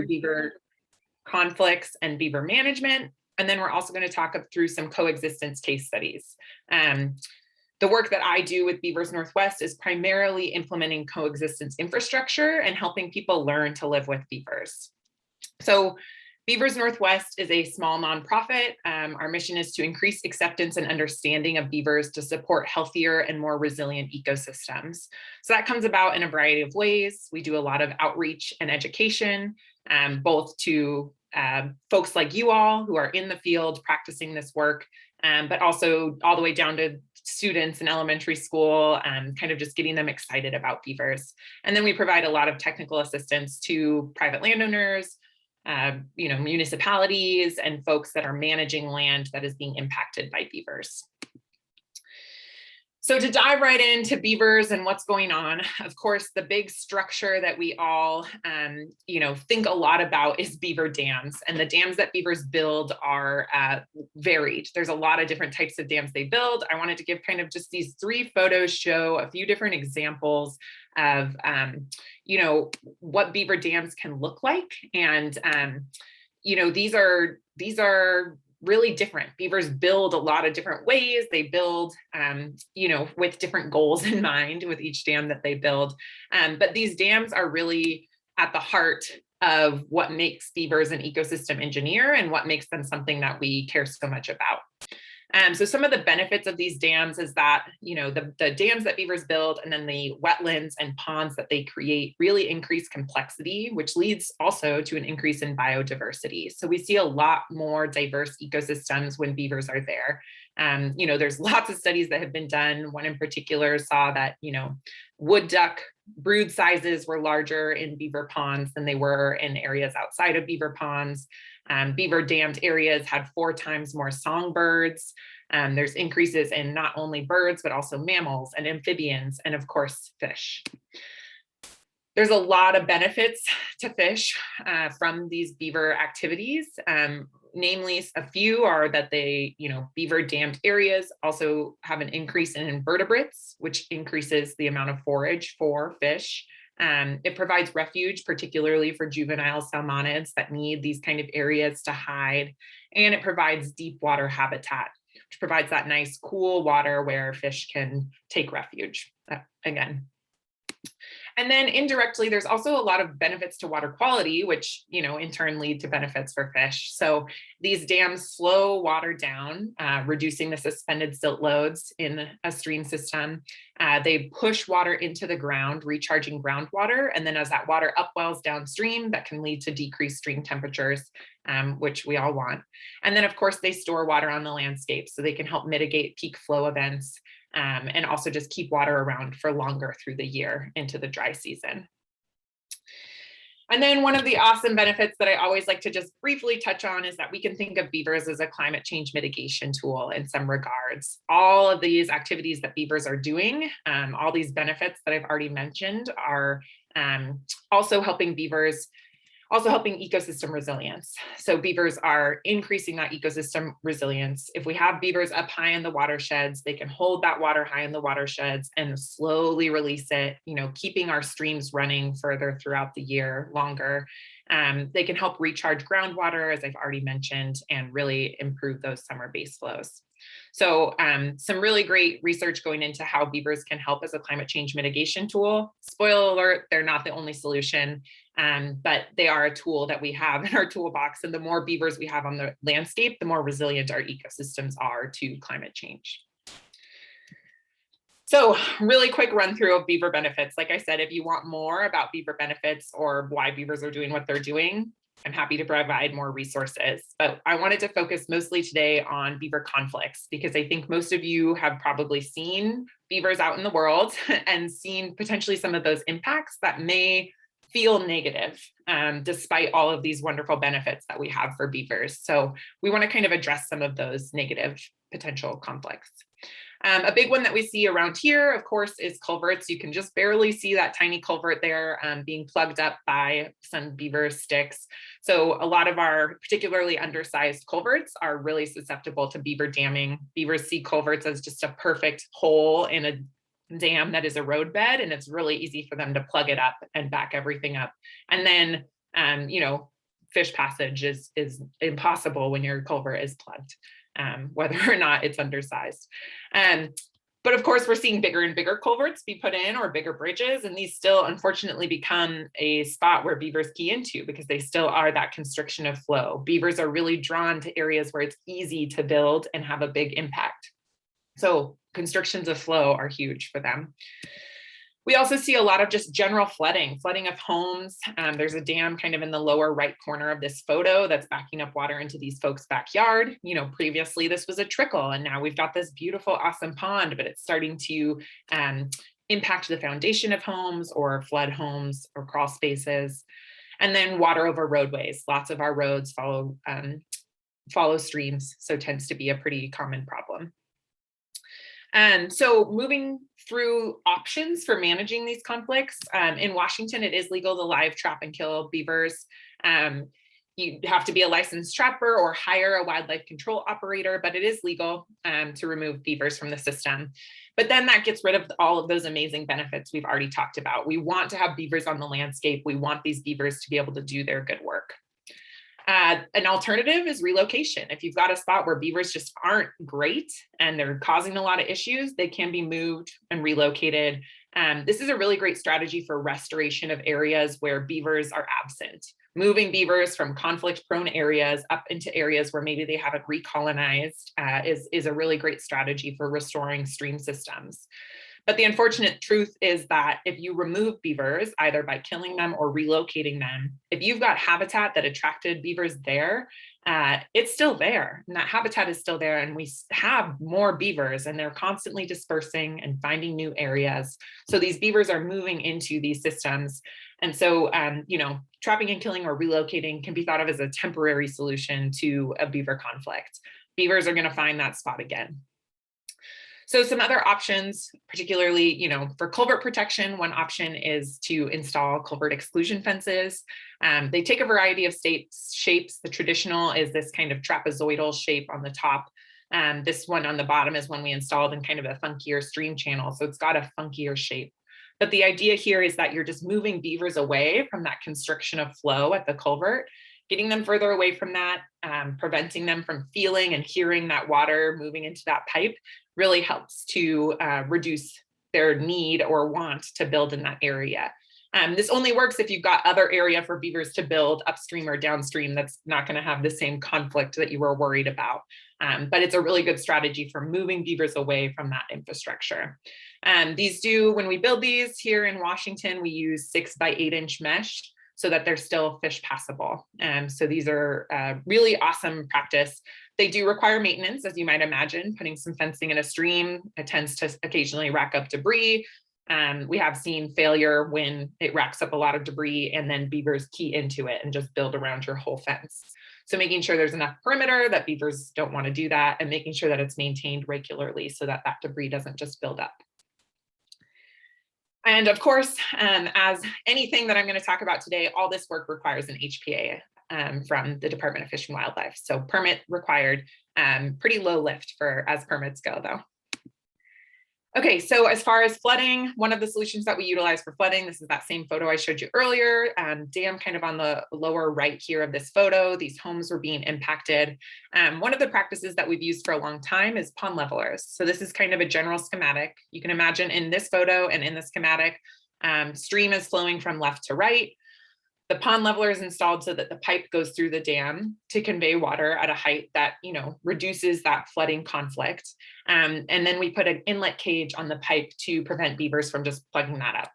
beaver conflicts and beaver management. And then we're also going to talk through some coexistence case studies. The work that I do with Beavers Northwest is primarily implementing coexistence infrastructure and helping people learn to live with beavers. So Beavers Northwest is a small nonprofit. Our mission is to increase acceptance and understanding of beavers to support healthier and more resilient ecosystems. So that comes about in a variety of ways. We do a lot of outreach and education, both to folks like you all who are in the field practicing this work, but also all the way down to students in elementary school, kind of just getting them excited about beavers. And then we provide a lot of technical assistance to private landowners, municipalities and folks that are managing land that is being impacted by beavers. So to dive right into beavers and what's going on, of course, the big structure that we all, think a lot about is beaver dams. And the dams that beavers build are varied. There's a lot of different types of dams they build. I wanted to give kind of just these 3 photos show a few different examples of, what beaver dams can look like. And, these are really different. Beavers build a lot of different ways. They build, with different goals in mind with each dam that they build. But these dams are really at the heart of what makes beavers an ecosystem engineer and what makes them something that we care so much about. So some of the benefits of these dams is that, the dams that beavers build and then the wetlands and ponds that they create really increase complexity, which leads also to an increase in biodiversity. So we see a lot more diverse ecosystems when beavers are there. There's lots of studies that have been done. One in particular saw that, wood duck brood sizes were larger in beaver ponds than they were in areas outside of beaver ponds. Beaver dammed areas had 4 times more songbirds. There's increases in not only birds, but also mammals and amphibians, and of course, fish. There's a lot of benefits to fish from these beaver activities. Namely, a few are that they, beaver dammed areas also have an increase in invertebrates, which increases the amount of forage for fish. It provides refuge, particularly for juvenile salmonids that need these kind of areas to hide. And it provides deep water habitat, which provides that nice cool water where fish can take refuge again. And then indirectly, there's also a lot of benefits to water quality, which, in turn lead to benefits for fish. So these dams slow water down, reducing the suspended silt loads in a stream system. They push water into the ground, recharging groundwater. And then as that water upwells downstream, that can lead to decreased stream temperatures, which we all want. And then, of course, they store water on the landscape, so they can help mitigate peak flow events. And also just keep water around for longer through the year into the dry season. And then one of the awesome benefits that I always like to just briefly touch on is that we can think of beavers as a climate change mitigation tool in some regards. All of these activities that beavers are doing, all these benefits that I've already mentioned are also helping ecosystem resilience. So beavers are increasing that ecosystem resilience. If we have beavers up high in the watersheds, they can hold that water high in the watersheds and slowly release it, keeping our streams running further throughout the year longer. They can help recharge groundwater, as I've already mentioned, and really improve those summer base flows. So some really great research going into how beavers can help as a climate change mitigation tool. Spoiler alert, they're not the only solution, but they are a tool that we have in our toolbox. And the more beavers we have on the landscape, the more resilient our ecosystems are to climate change. So really quick run through of beaver benefits. Like I said, if you want more about beaver benefits or why beavers are doing what they're doing, I'm happy to provide more resources, but I wanted to focus mostly today on beaver conflicts because I think most of you have probably seen beavers out in the world and seen potentially some of those impacts that may feel negative, despite all of these wonderful benefits that we have for beavers. So we want to kind of address some of those negative potential conflicts. A big one that we see around here, of course, is culverts. You can just barely see that tiny culvert there being plugged up by some beaver sticks. So a lot of our particularly undersized culverts are really susceptible to beaver damming. Beavers see culverts as just a perfect hole in a dam that is a roadbed, and it's really easy for them to plug it up and back everything up. And then you know, fish passage is impossible when your culvert is plugged, whether or not it's undersized. But of course, we're seeing bigger and bigger culverts be put in, or bigger bridges, and these still unfortunately become a spot where beavers key into, because they still are that constriction of flow. Beavers are really drawn to areas where it's easy to build and have a big impact. So constrictions of flow are huge for them. We also see a lot of just general flooding of homes. There's a dam kind of in the lower right corner of this photo that's backing up water into these folks' backyard. You know, previously this was a trickle, and now we've got this beautiful, awesome pond, but it's starting to impact the foundation of homes, or flood homes or crawl spaces. And then water over roadways. Lots of our roads follow streams, so tends to be a pretty common problem. And so moving through options for managing these conflicts, in Washington, it is legal to live trap and kill beavers. You have to be a licensed trapper or hire a wildlife control operator, but it is legal to remove beavers from the system. But then that gets rid of all of those amazing benefits we've already talked about. We want to have beavers on the landscape. We want these beavers to be able to do their good work. An alternative is relocation. If you've got a spot where beavers just aren't great and they're causing a lot of issues, they can be moved and relocated. This is a really great strategy for restoration of areas where beavers are absent. Moving beavers from conflict-prone areas up into areas where maybe they haven't recolonized is a really great strategy for restoring stream systems. But the unfortunate truth is that if you remove beavers, either by killing them or relocating them, if you've got habitat that attracted beavers there, it's still there. And that habitat is still there. And we have more beavers, and they're constantly dispersing and finding new areas. So these beavers are moving into these systems. And so, you know, trapping and killing or relocating can be thought of as a temporary solution to a beaver conflict. Beavers are going to find that spot again. So some other options, particularly, you know, for culvert protection, one option is to install culvert exclusion fences. They take a variety of shapes. The traditional is this kind of trapezoidal shape on the top. This one on the bottom is one we installed in kind of a funkier stream channel. So it's got a funkier shape. But the idea here is that you're just moving beavers away from that constriction of flow at the culvert, getting them further away from that, preventing them from feeling and hearing that water moving into that pipe really helps to reduce their need or want to build in that area. This only works if you've got other area for beavers to build upstream or downstream that's not going to have the same conflict that you were worried about. But it's a really good strategy for moving beavers away from that infrastructure. When we build these here in Washington, we use 6 by 8 inch mesh so that they're still fish passable. So these are really awesome practice. They do require maintenance, as you might imagine. Putting some fencing in a stream, it tends to occasionally rack up debris. We have seen failure when it racks up a lot of debris and then beavers key into it and just build around your whole fence. So making sure there's enough perimeter that beavers don't want to do that, and making sure that it's maintained regularly so that that debris doesn't just build up. And of course, as anything that I'm going to talk about today, all this work requires an HPA from the Department of Fish and Wildlife. So permit required, pretty low lift as permits go though. Okay, so as far as flooding, one of the solutions that we utilize for flooding, this is that same photo I showed you earlier, dam kind of on the lower right here of this photo, these homes were being impacted. One of the practices that we've used for a long time is pond levelers. So this is kind of a general schematic. You can imagine in this photo and in the schematic, stream is flowing from left to right. The pond leveler is installed so that the pipe goes through the dam to convey water at a height that, you know, reduces that flooding conflict. And then we put an inlet cage on the pipe to prevent beavers from just plugging that up.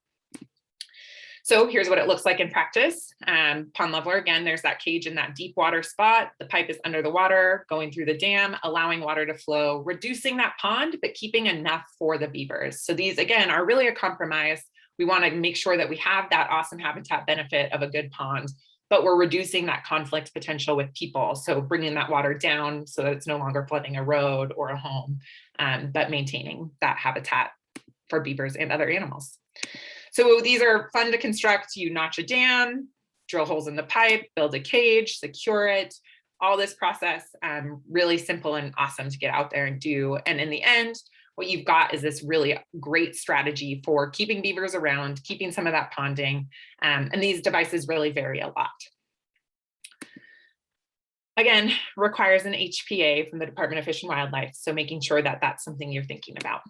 So here's what it looks like in practice. Pond leveler, again, there's that cage in that deep water spot. The pipe is under the water, going through the dam, allowing water to flow, reducing that pond, but keeping enough for the beavers. So these, again, are really a compromise. We want to make sure that we have that awesome habitat benefit of a good pond, but we're reducing that conflict potential with people. So bringing that water down so that it's no longer flooding a road or a home, but maintaining that habitat for beavers and other animals. So these are fun to construct. You notch a dam, drill holes in the pipe, build a cage, secure it. All this process, really simple and awesome to get out there and do. And in the end, what you've got is this really great strategy for keeping beavers around, keeping some of that ponding. And these devices really vary a lot. Again, requires an HPA from the Department of Fish and Wildlife. So making sure that that's something you're thinking about.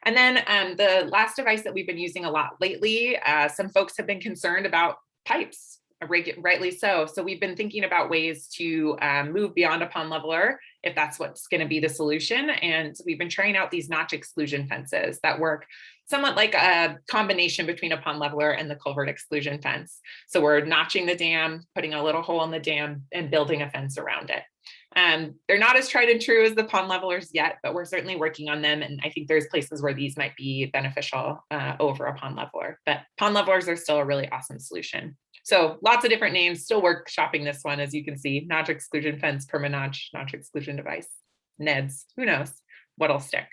And then the last device that we've been using a lot lately, some folks have been concerned about pipes, rightly so. So we've been thinking about ways to move beyond a pond leveler, if that's what's going to be the solution. And we've been trying out these notch exclusion fences that work somewhat like a combination between a pond leveler and the culvert exclusion fence. So we're notching the dam, putting a little hole in the dam, and building a fence around it. They're not as tried and true as the pond levelers yet, but we're certainly working on them. And I think there's places where these might be beneficial over a pond leveler, but pond levelers are still a really awesome solution. So lots of different names, still workshopping this one, as you can see: notch exclusion fence, perma-notch, notch exclusion device, NEDs, who knows what'll stick.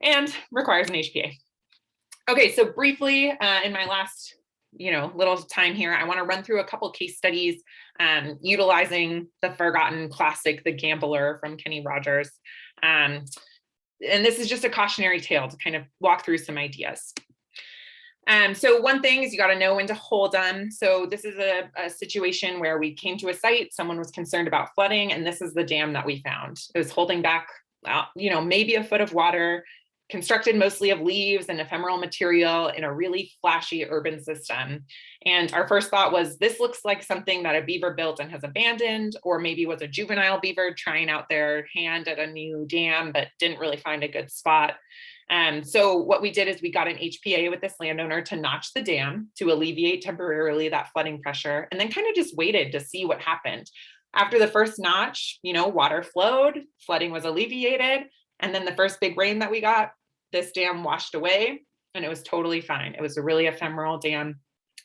And requires an HPA. Okay, so briefly in my last little time here, I want to run through a couple case studies utilizing the forgotten classic, The Gambler from Kenny Rogers. And this is just a cautionary tale to kind of walk through some ideas. So one thing is you got to know when to hold them. So this is a situation where we came to a site, someone was concerned about flooding, and this is the dam that we found. It was holding back, maybe a foot of water, constructed mostly of leaves and ephemeral material in a really flashy urban system. And our first thought was, this looks like something that a beaver built and has abandoned, or maybe was a juvenile beaver trying out their hand at a new dam, but didn't really find a good spot. So what we did is we got an HPA with this landowner to notch the dam to alleviate temporarily that flooding pressure, and then kind of just waited to see what happened. After the first notch, water flowed, flooding was alleviated. And then the first big rain that we got, this dam washed away and it was totally fine. It was a really ephemeral dam.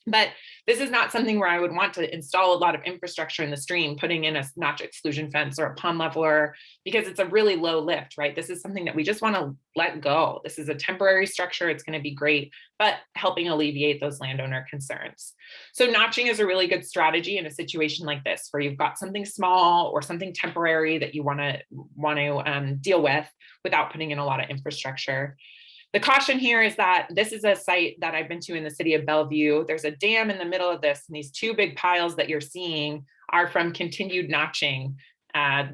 But this is not something where I would want to install a lot of infrastructure in the stream, putting in a notch exclusion fence or a pond leveler, because it's a really low lift, right? This is something that we just want to let go. This is a temporary structure. It's going to be great, but helping alleviate those landowner concerns. So notching is a really good strategy in a situation like this, where you've got something small or something temporary that you want to deal with without putting in a lot of infrastructure. The caution here is that this is a site that I've been to in the city of Bellevue. There's a dam in the middle of this, and these two big piles that you're seeing are from continued notching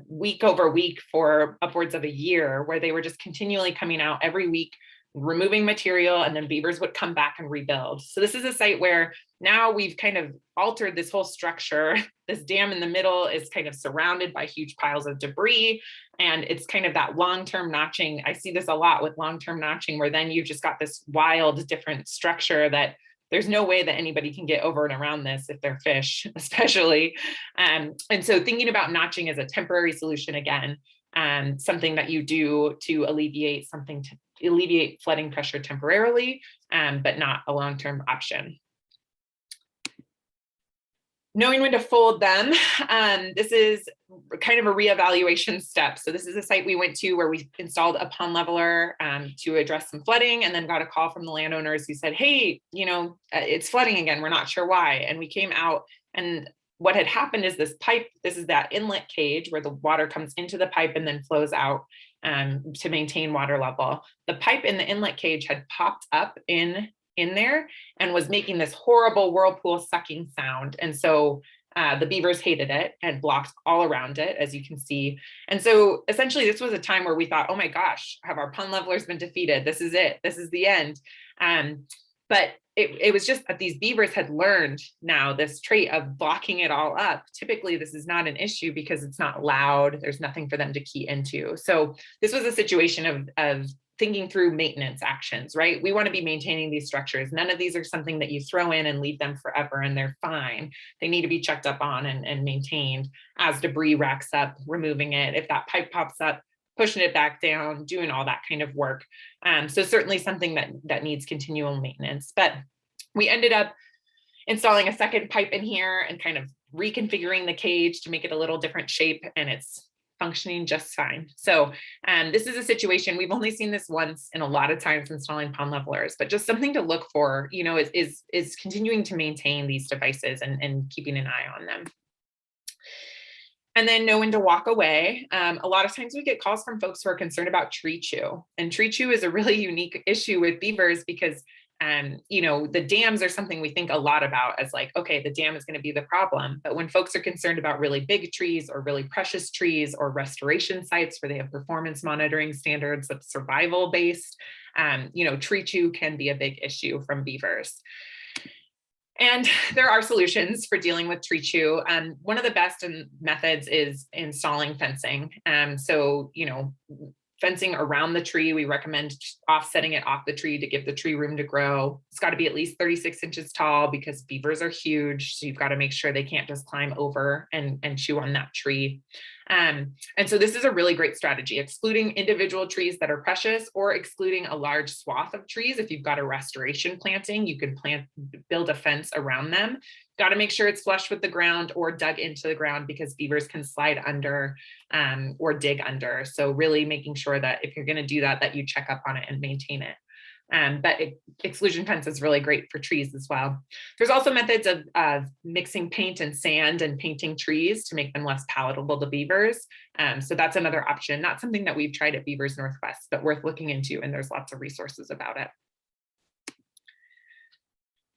week over week for upwards of a year, where they were just continually coming out every week, removing material, and then beavers would come back and rebuild. So this is a site where now we've kind of altered this whole structure. This dam in the middle is kind of surrounded by huge piles of debris, and it's kind of that long-term notching. I see this a lot with long-term notching, where then you've just got this wild, different structure that there's no way that anybody can get over and around this if they're fish, especially. And so thinking about notching as a temporary solution again, something that you do to alleviate flooding pressure temporarily, but not a long-term option. Knowing when to fold them, this is kind of a reevaluation step. So this is a site we went to where we installed a pond leveler to address some flooding, and then got a call from the landowners who said, hey, it's flooding again, we're not sure why. And we came out, and what had happened is this pipe, this is that inlet cage where the water comes into the pipe and then flows out to maintain water level. The pipe in the inlet cage had popped up in there and was making this horrible whirlpool sucking sound. And so the beavers hated it and blocked all around it, as you can see. And so essentially this was a time where we thought, oh my gosh, have our pond levelers been defeated? This is it, this is the end. But it was just that these beavers had learned now this trait of blocking it all up. Typically, this is not an issue because it's not loud. There's nothing for them to key into. So this was a situation of thinking through maintenance actions, right? We want to be maintaining these structures. None of these are something that you throw in and leave them forever and they're fine. They need to be checked up on and maintained as debris racks up, removing it. If that pipe pops up, pushing it back down, doing all that kind of work. So certainly something that needs continual maintenance. But we ended up installing a second pipe in here and kind of reconfiguring the cage to make it a little different shape, and it's functioning just fine. So this is a situation, we've only seen this once in a lot of times installing pond levelers, but just something to look for, is continuing to maintain these devices and keeping an eye on them. And then know when to walk away. A lot of times we get calls from folks who are concerned about tree chew. And tree chew is a really unique issue with beavers because you know, the dams are something we think a lot about as like, okay, the dam is going to be the problem. But when folks are concerned about really big trees or really precious trees or restoration sites where they have performance monitoring standards that's survival based, you know, tree chew can be a big issue from beavers. And there are solutions for dealing with tree chew. One of the best methods is installing fencing. So, you know, fencing around the tree, we recommend offsetting it off the tree to give the tree room to grow. It's got to be at least 36 inches tall because beavers are huge. So you've got to make sure they can't just climb over and chew on that tree. And so this is a really great strategy, excluding individual trees that are precious or excluding a large swath of trees. If you've got a restoration planting, you can build a fence around them. Got to make sure it's flush with the ground or dug into the ground because beavers can slide under or dig under. So really making sure that if you're going to do that, that you check up on it and maintain it. But exclusion fence is really great for trees as well. There's also methods of mixing paint and sand and painting trees to make them less palatable to beavers. So that's another option, not something that we've tried at Beavers Northwest, but worth looking into, and there's lots of resources about it.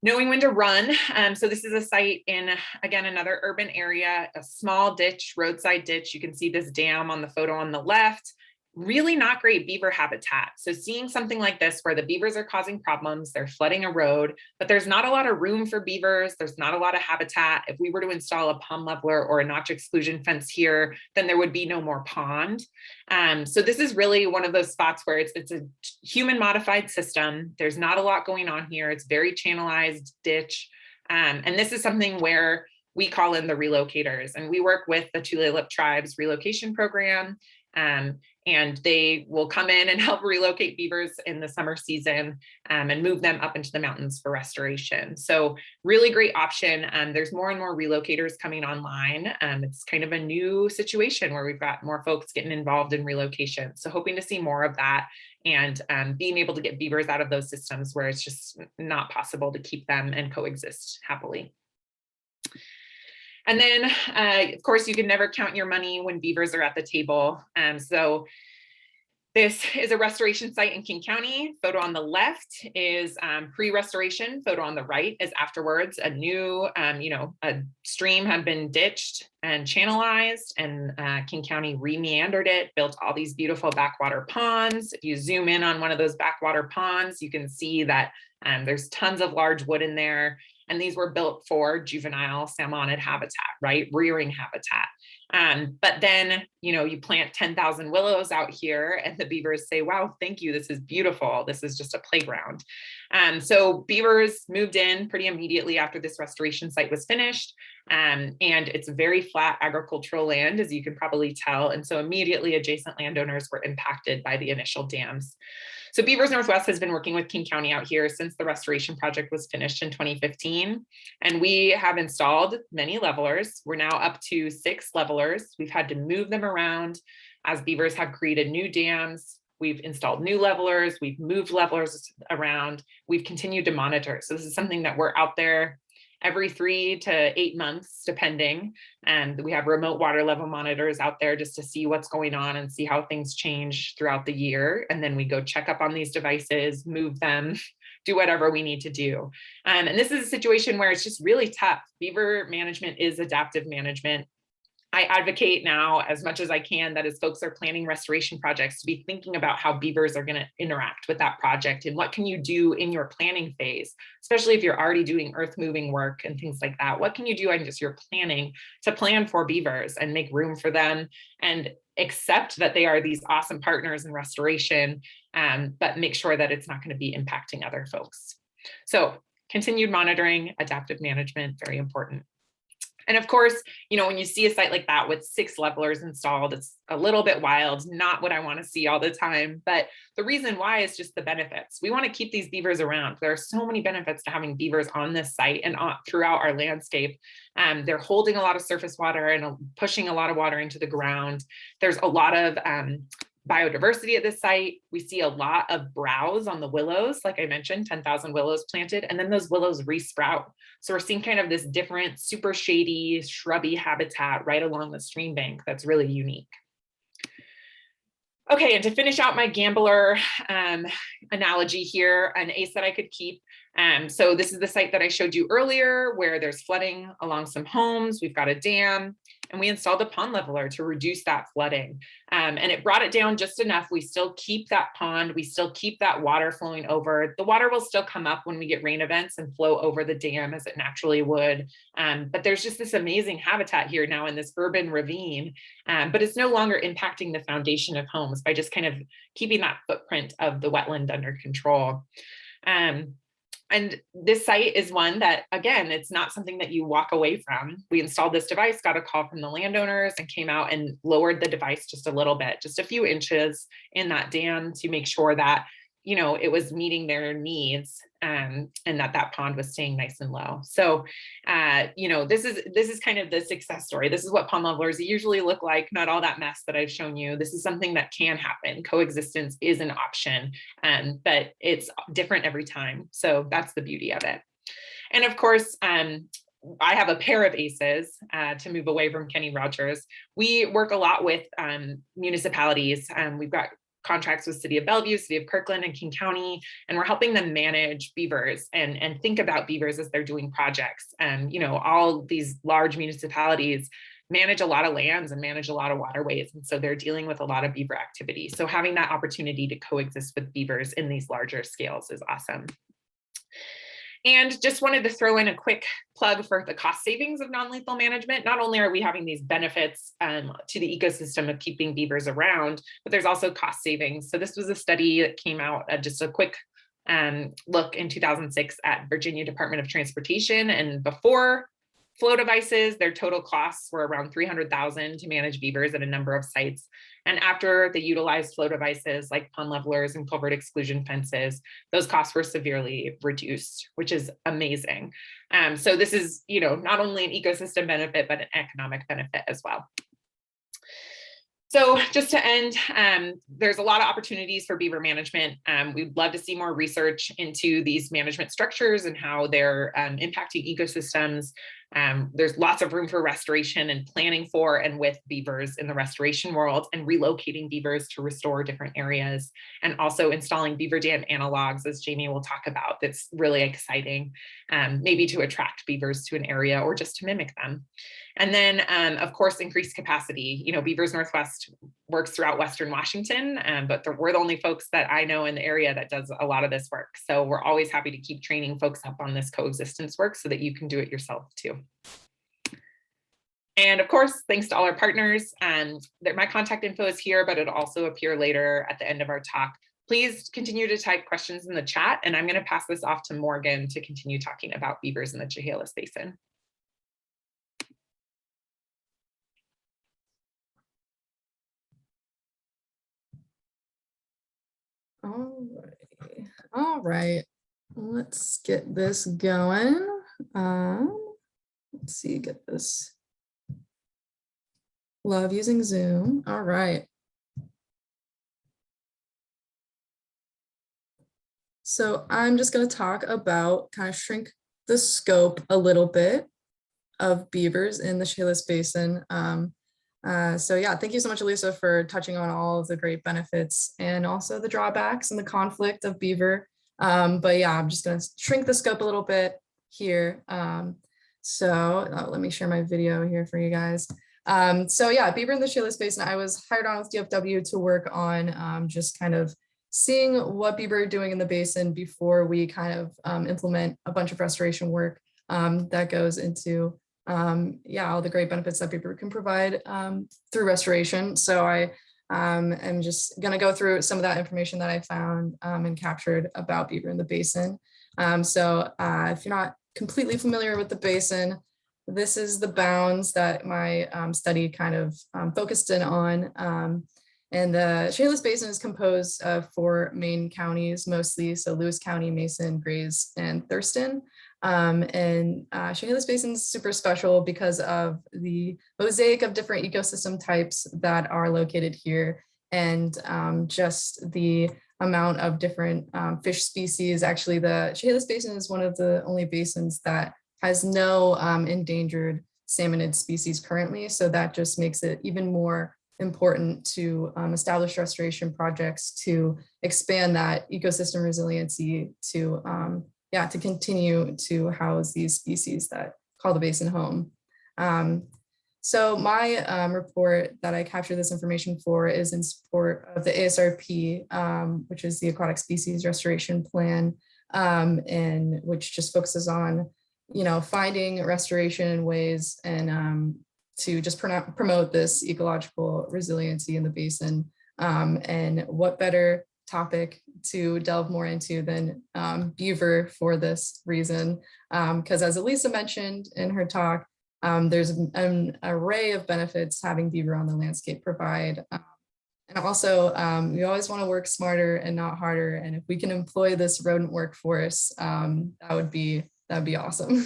Knowing when to run. So this is a site in, again, another urban area, a small ditch, roadside ditch. You can see this dam on the photo on the left. Really not great beaver habitat. So seeing something like this where the beavers are causing problems, they're flooding a road, but there's not a lot of room for beavers. There's not a lot of habitat. If we were to install a pond leveler or a notch exclusion fence here, then there would be no more pond. So this is really one of those spots where it's a human modified system. There's not a lot going on here. It's very channelized ditch. And this is something where we call in the relocators, and we work with the Tulalip Tribe's relocation program. And they will come in and help relocate beavers in the summer season and move them up into the mountains for restoration. So really great option. There's more and more relocators coming online. It's kind of a new situation where we've got more folks getting involved in relocation. So hoping to see more of that and being able to get beavers out of those systems where it's just not possible to keep them and coexist happily. And then, of course, you can never count your money when beavers are at the table. So this is a restoration site in King County. Photo on the left is pre-restoration. Photo on the right is afterwards. A new, a stream had been ditched and channelized, and King County re-meandered it, built all these beautiful backwater ponds. If you zoom in on one of those backwater ponds, you can see that there's tons of large wood in there. And these were built for juvenile salmonid habitat, right? Rearing habitat. But then, you plant 10,000 willows out here and the beavers say, wow, thank you. This is beautiful. This is just a playground. So beavers moved in pretty immediately after this restoration site was finished. And it's very flat agricultural land, as you can probably tell. And so immediately adjacent landowners were impacted by the initial dams. So Beavers Northwest has been working with King County out here since the restoration project was finished in 2015. And we have installed many levelers. We're now up to 6 levelers. We've had to move them around as beavers have created new dams. We've installed new levelers. We've moved levelers around. We've continued to monitor. So this is something that we're out there every 3 to 8 months, depending. And we have remote water level monitors out there just to see what's going on and see how things change throughout the year. And then we go check up on these devices, move them, do whatever we need to do. And this is a situation where it's just really tough. Beaver management is adaptive management. I advocate now as much as I can that as folks are planning restoration projects to be thinking about how beavers are going to interact with that project and what can you do in your planning phase, especially if you're already doing earth moving work and things like that. What can you do on just your planning to plan for beavers and make room for them and accept that they are these awesome partners in restoration, but make sure that it's not going to be impacting other folks. So continued monitoring, adaptive management, very important. And of course, when you see a site like that with 6 levelers installed, it's a little bit wild, not what I want to see all the time. But the reason why is just the benefits. We want to keep these beavers around. There are so many benefits to having beavers on this site and throughout our landscape. They're holding a lot of surface water and pushing a lot of water into the ground. There's a lot of biodiversity at this site. We see a lot of browse on the willows, like I mentioned, 10,000 willows planted, and then those willows resprout. So we're seeing kind of this different, super shady, shrubby habitat right along the stream bank that's really unique. Okay, and to finish out my gambler analogy here, an ace that I could keep. So this is the site that I showed you earlier where there's flooding along some homes. We've got a dam, and we installed a pond leveler to reduce that flooding. And it brought it down just enough. We still keep that pond. We still keep that water flowing over. The water will still come up when we get rain events and flow over the dam as it naturally would. But there's just this amazing habitat here now in this urban ravine, but it's no longer impacting the foundation of homes by just kind of keeping that footprint of the wetland under control. And this site is one that, again, it's not something that you walk away from. We installed this device, got a call from the landowners, and came out and lowered the device just a little bit, just a few inches in that dam to make sure that, you know, it was meeting their needs, and that pond was staying nice and low. So, you know, this is kind of the success story. This is what pond levelers usually look like, not all that mess that I've shown you. This is something that can happen. Coexistence is an option, but it's different every time. So that's the beauty of it. And of course, I have a pair of aces to move away from Kenny Rogers. We work a lot with municipalities. We've got contracts with City of Bellevue, City of Kirkland, and King County, and we're helping them manage beavers and think about beavers as they're doing projects. You know, all these large municipalities manage a lot of lands and manage a lot of waterways, and so they're dealing with a lot of beaver activity. So having that opportunity to coexist with beavers in these larger scales is awesome. And just wanted to throw in a quick plug for the cost savings of non-lethal management. Not only are we having these benefits to the ecosystem of keeping beavers around, but there's also cost savings. So this was a study that came out, just a quick look in 2006 at Virginia Department of Transportation, and before flow devices, their total costs were around $300,000 to manage beavers at a number of sites. And after they utilized flow devices like pond levelers and culvert exclusion fences, those costs were severely reduced, which is amazing. So this is, you know, not only an ecosystem benefit, but an economic benefit as well. So just to end, there's a lot of opportunities for beaver management. We'd love to see more research into these management structures and how they're impacting ecosystems. There's lots of room for restoration and planning for and with beavers in the restoration world, and relocating beavers to restore different areas, and also installing beaver dam analogs, as Jamie will talk about. That's really exciting, maybe to attract beavers to an area or just to mimic them. And then, of course, increased capacity. You know, Beavers Northwest works throughout Western Washington, but we're the only folks that I know in the area that does a lot of this work. So we're always happy to keep training folks up on this coexistence work so that you can do it yourself too. And of course, thanks to all our partners. My contact info is here, but it'll also appear later at the end of our talk. Please continue to type questions in the chat, and I'm going to pass this off to Morgan to continue talking about beavers in the Chehalis Basin. All right, let's get this going. Let's see, get this. Love using Zoom. All right. So I'm just going to talk about, kind of shrink the scope a little bit of beavers in the Chehalis Basin. So yeah, thank you so much, Elyssa, for touching on all of the great benefits and also the drawbacks and the conflict of beaver. But yeah, I'm just going to shrink the scope a little bit here. Let me share my video here for you guys. So yeah, beaver in the Chehalis Basin, I was hired on with DFW to work on just kind of seeing what beaver are doing in the basin before we kind of implement a bunch of restoration work that goes into all the great benefits that beaver can provide through restoration. So I am just going to go through some of that information that I found and captured about beaver in the basin. If you're not completely familiar with the basin, this is the bounds that my study kind of focused in on. And the Chehalis Basin is composed of 4 main counties mostly, so Lewis County, Mason, Grays, and Thurston. Chehalis Basin is super special because of the mosaic of different ecosystem types that are located here. and just the amount of different fish species. Actually, the Chehalis Basin is one of the only basins that has no endangered salmonid species currently. So that just makes it even more important to establish restoration projects to expand that ecosystem resiliency to, to continue to house these species that call the basin home. So my report that I captured this information for is in support of the ASRP, which is the Aquatic Species Restoration Plan, and which just focuses on, finding restoration ways and to just promote this ecological resiliency in the basin. And what better topic to delve more into than beaver for this reason? Because as Elyssa mentioned in her talk, there's an array of benefits having beaver on the landscape provide. And also, we always want to work smarter and not harder. And if we can employ this rodent workforce, that'd be awesome.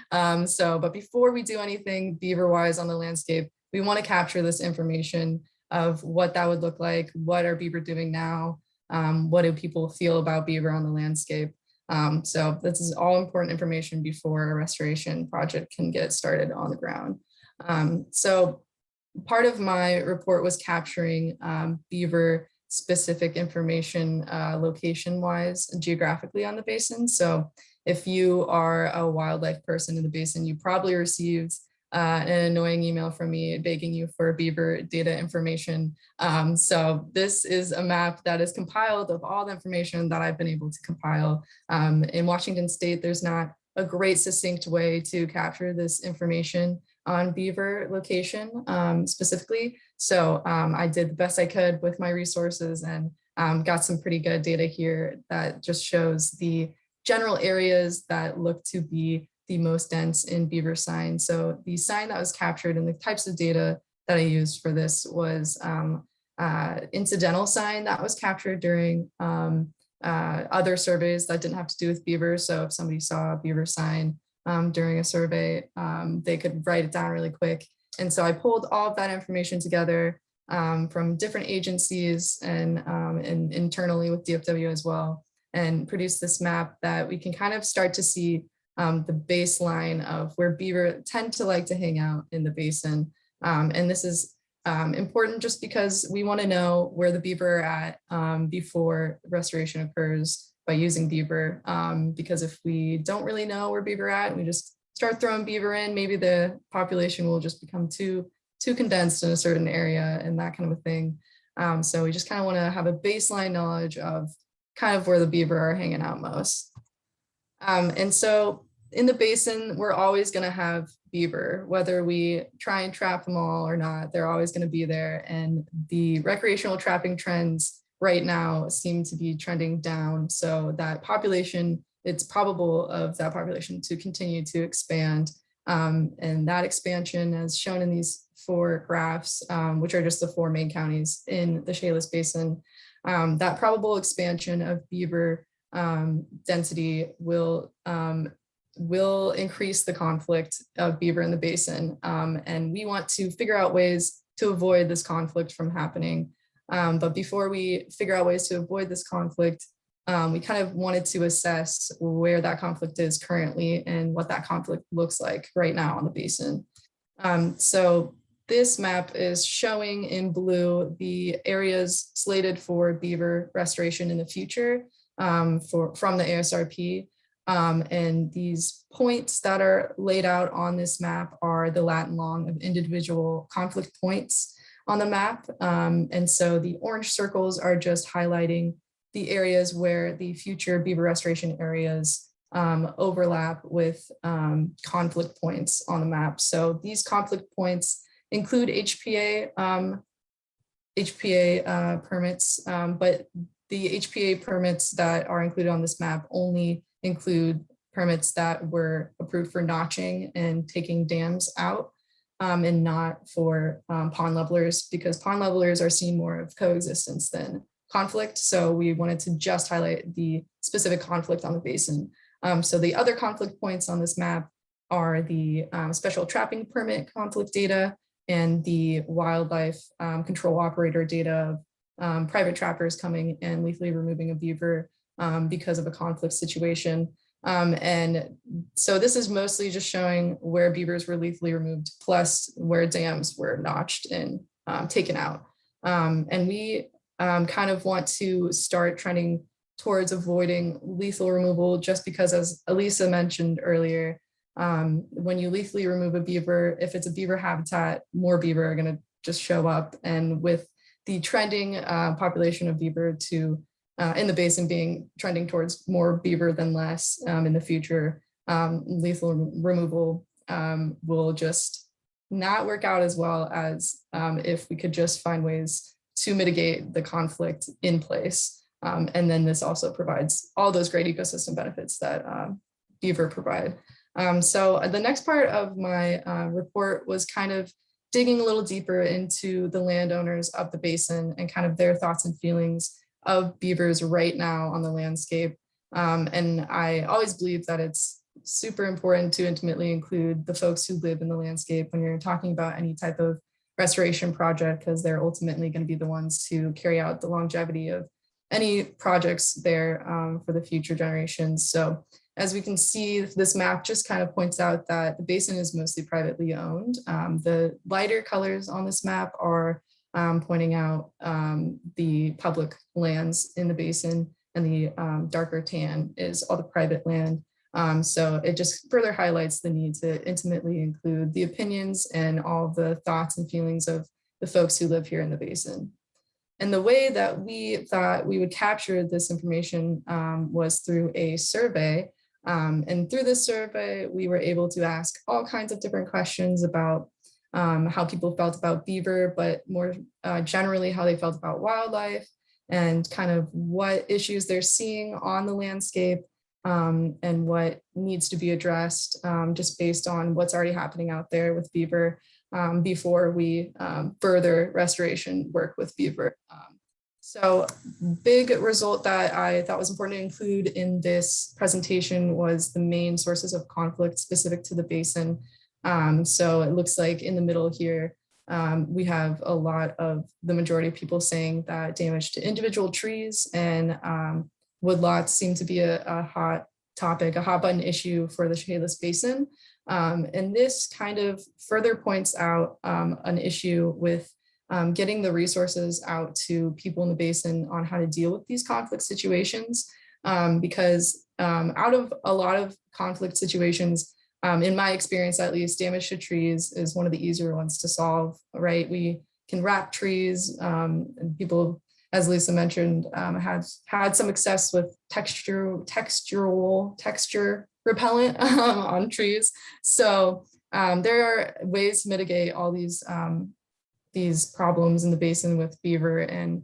But before we do anything beaver-wise on the landscape, we want to capture this information of what that would look like. What are beaver doing now? What do people feel about beaver on the landscape? So this is all important information before a restoration project can get started on the ground. So part of my report was capturing beaver specific information location wise and geographically on the basin. So if you are a wildlife person in the basin, you probably received an annoying email from me begging you for beaver data information. So this is a map that is compiled of all the information that I've been able to compile. In Washington State, there's not a great succinct way to capture this information on beaver location specifically. So I did the best I could with my resources and got some pretty good data here that just shows the general areas that look to be the most dense in beaver sign. So the sign that was captured and the types of data that I used for this was incidental sign that was captured during other surveys that didn't have to do with beaver. So if somebody saw a beaver sign during a survey, they could write it down really quick. And so I pulled all of that information together from different agencies and internally with DFW as well, and produced this map that we can kind of start to see the baseline of where beaver tend to like to hang out in the basin. And this is important just because we want to know where the beaver are at before restoration occurs by using beaver. Because if we don't really know where beaver are at and we just start throwing beaver in, maybe the population will just become too condensed in a certain area and that kind of a thing. So we just kind of want to have a baseline knowledge of kind of where the beaver are hanging out most. And so in the basin, we're always going to have beaver, whether we try and trap them all or not, they're always going to be there. And the recreational trapping trends right now seem to be trending down. So that population, it's probable of that population to continue to expand. And that expansion, as shown in these 4 graphs, which are just the 4 main counties in the Chehalis Basin, that probable expansion of beaver density will increase the conflict of beaver in the basin. And we want to figure out ways to avoid this conflict from happening. But before we figure out ways to avoid this conflict, we kind of wanted to assess where that conflict is currently and what that conflict looks like right now on the basin. So this map is showing in blue the areas slated for beaver restoration in the future from the ASRP. And these points that are laid out on this map are the lat and long of individual conflict points on the map. And so the orange circles are just highlighting the areas where the future beaver restoration areas overlap with conflict points on the map. So these conflict points include HPA permits, but the HPA permits that are included on this map only include permits that were approved for notching and taking dams out, and not for pond levelers, because pond levelers are seeing more of coexistence than conflict. So we wanted to just highlight the specific conflict on the basin. So the other conflict points on this map are the special trapping permit conflict data and the wildlife control operator data private trappers coming and lethally removing a beaver because of a conflict situation. And so this is mostly just showing where beavers were lethally removed, plus where dams were notched and taken out. And we kind of want to start trending towards avoiding lethal removal, just because, as Elyssa mentioned earlier, when you lethally remove a beaver, if it's a beaver habitat, more beaver are going to just show up. And with the trending population of beaver to in the basin being trending towards more beaver than less in the future, lethal removal will just not work out as well as if we could just find ways to mitigate the conflict in place. And then this also provides all those great ecosystem benefits that beaver provide. So the next part of my report was kind of digging a little deeper into the landowners of the basin and kind of their thoughts and feelings of beavers right now on the landscape. And I always believe that it's super important to intimately include the folks who live in the landscape when you're talking about any type of restoration project, because they're ultimately going to be the ones to carry out the longevity of any projects there for the future generations. So as we can see, this map just kind of points out that the basin is mostly privately owned. The lighter colors on this map are pointing out the public lands in the basin, and the darker tan is all the private land. So it just further highlights the need to intimately include the opinions and all the thoughts and feelings of the folks who live here in the basin. And the way that we thought we would capture this information was through a survey. And through this survey, we were able to ask all kinds of different questions about how people felt about beaver, but more generally how they felt about wildlife and kind of what issues they're seeing on the landscape and what needs to be addressed just based on what's already happening out there with beaver before we further restoration work with beaver. So big result that I thought was important to include in this presentation was the main sources of conflict specific to the basin. So it looks like in the middle here, we have a lot of the majority of people saying that damage to individual trees and woodlots seem to be a hot topic, a hot button issue for the Chehalis Basin. And this kind of further points out an issue with getting the resources out to people in the basin on how to deal with these conflict situations. Because out of a lot of conflict situations, in my experience, at least, damage to trees is one of the easier ones to solve, right? We can wrap trees and people, as Elyssa mentioned, have had some success with texture repellent on trees. So there are ways to mitigate all these problems in the basin with beaver and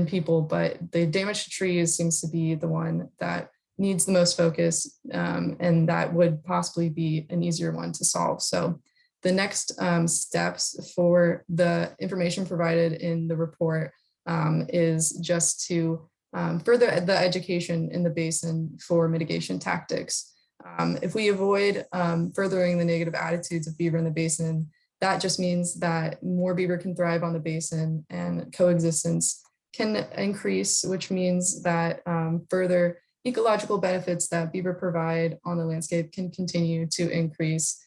people, but the damage to trees seems to be the one that needs the most focus, and that would possibly be an easier one to solve. So the next steps for the information provided in the report is just to further the education in the basin for mitigation tactics. If we avoid furthering the negative attitudes of beaver in the basin, that just means that more beaver can thrive on the basin and coexistence can increase, which means that further ecological benefits that beaver provide on the landscape can continue to increase.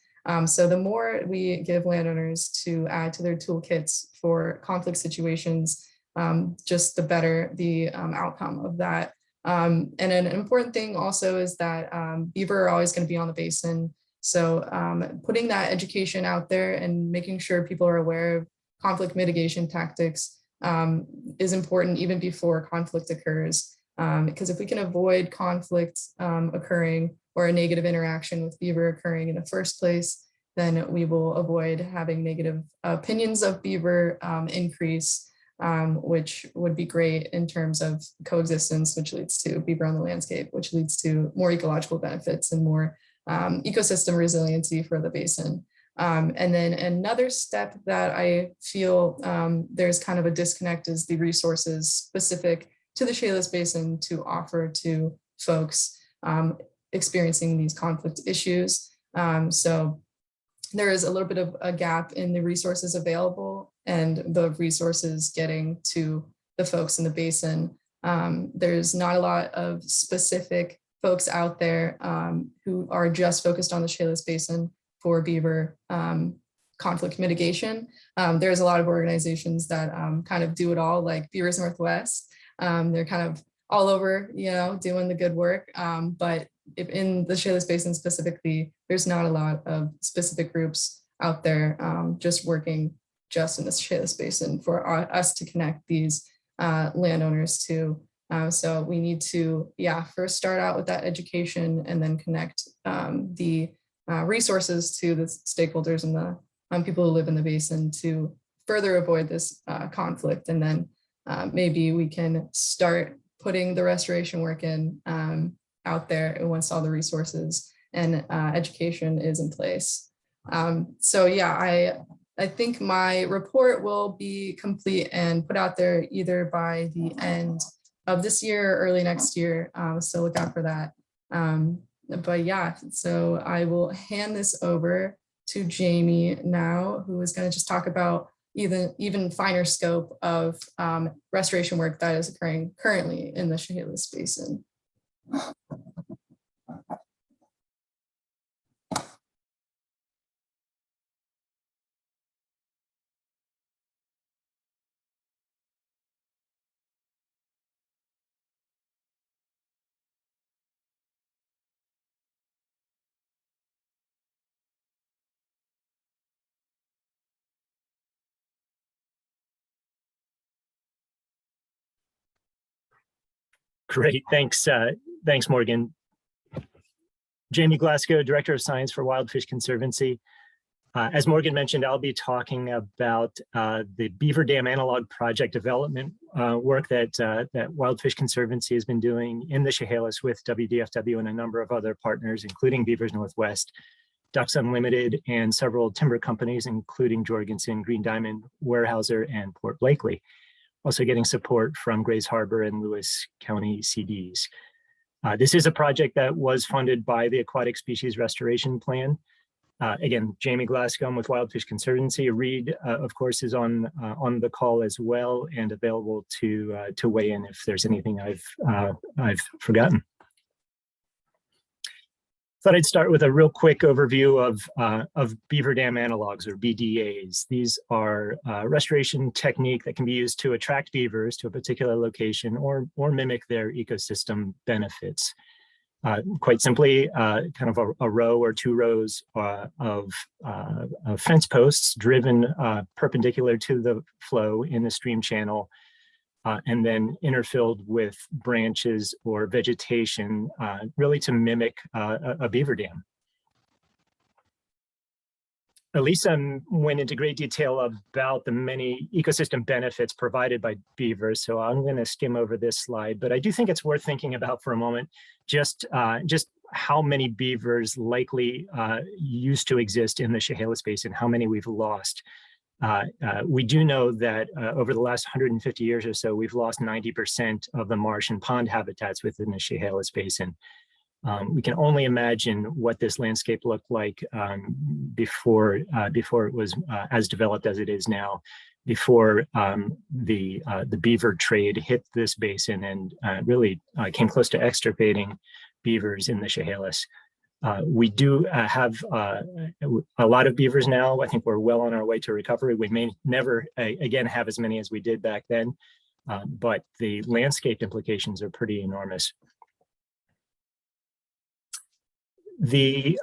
So the more we give landowners to add to their toolkits for conflict situations, just the better the outcome of that. And an important thing also is that beaver are always going to be on the basin. So putting that education out there and making sure people are aware of conflict mitigation tactics is important even before conflict occurs. Because if we can avoid conflict occurring or a negative interaction with beaver occurring in the first place, then we will avoid having negative opinions of beaver increase, which would be great in terms of coexistence, which leads to beaver on the landscape, which leads to more ecological benefits and more ecosystem resiliency for the basin. And then another step that I feel there's kind of a disconnect is the resources specific to the Chehalis Basin to offer to folks experiencing these conflict issues. So there is a little bit of a gap in the resources available and the resources getting to the folks in the basin. There's not a lot of specific folks out there who are just focused on the Chehalis Basin for beaver conflict mitigation. There's a lot of organizations that kind of do it all, like Beavers Northwest. They're kind of all over, doing the good work. But if in the Chehalis Basin specifically, there's not a lot of specific groups out there just working just in the Chehalis Basin for us to connect these landowners to. So we need to, first start out with that education and then connect the resources to the stakeholders and the people who live in the basin to further avoid this conflict. And then maybe we can start putting the restoration work in out there once all the resources and education is in place. So yeah, I think my report will be complete and put out there either by the end of this year or early next year. So look out for that. But yeah, so I will hand this over to Jamie now, who is going to just talk about even finer scope of restoration work that is occurring currently in the Chehalis Basin. Great, thanks, thanks, Morgan. Jamie Glasgow, Director of Science for Wildfish Conservancy. As Morgan mentioned, I'll be talking about the Beaver Dam Analog Project development work that Wildfish Conservancy has been doing in the Chehalis with WDFW and a number of other partners, including Beavers Northwest, Ducks Unlimited, and several timber companies, including Jorgensen, Green Diamond, Weyerhaeuser, and Port Blakely. Also getting support from Grays Harbor and Lewis County CDs. This is a project that was funded by the Aquatic Species Restoration Plan. Again, Jamie Glasgow with Wildfish Conservancy. Reed, of course, is on the call as well and available to weigh in if there's anything I've forgotten. Thought I'd start with a real quick overview of beaver dam analogs, or BDAs. These are restoration technique that can be used to attract beavers to a particular location or mimic their ecosystem benefits. Quite simply, kind of a row or two rows of fence posts driven perpendicular to the flow in the stream channel, and then interfilled with branches or vegetation, really to mimic a beaver dam. Elyssa went into great detail about the many ecosystem benefits provided by beavers, so I'm going to skim over this slide, but I do think it's worth thinking about for a moment just how many beavers likely used to exist in the Chehalis Basin, how many we've lost. We do know that over the last 150 years or so, we've lost 90% of the marsh and pond habitats within the Chehalis Basin. We can only imagine what this landscape looked like before it was as developed as it is now, before the beaver trade hit this basin and really came close to extirpating beavers in the Chehalis. We do have a lot of beavers now. I think we're well on our way to recovery. We may never, again, have as many as we did back then, but the landscape implications are pretty enormous. The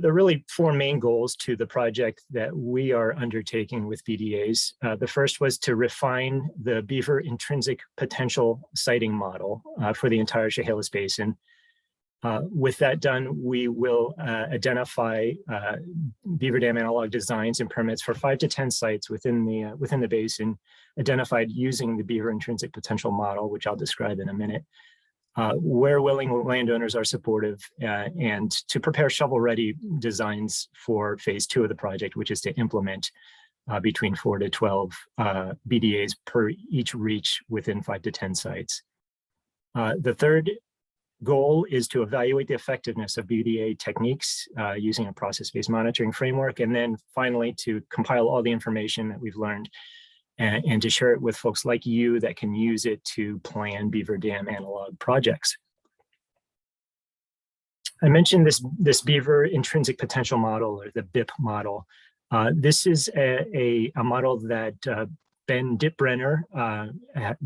really four main goals to the project that we are undertaking with BDAs. The first was to refine the beaver intrinsic potential siting model for the entire Chehalis Basin. With that done, we will identify beaver dam analog designs and permits for 5 to 10 sites within the basin, identified using the beaver intrinsic potential model, which I'll describe in a minute. Where willing, landowners are supportive, and to prepare shovel-ready designs for phase 2 of the project, which is to implement between 4 to 12 BDAs per each reach within 5 to 10 sites. The third goal is to evaluate the effectiveness of BDA techniques using a process-based monitoring framework, and then finally to compile all the information that we've learned and to share it with folks like you that can use it to plan beaver dam analog projects. I mentioned this beaver intrinsic potential model, or the BIP model. This is a model that Ben Dipbrenner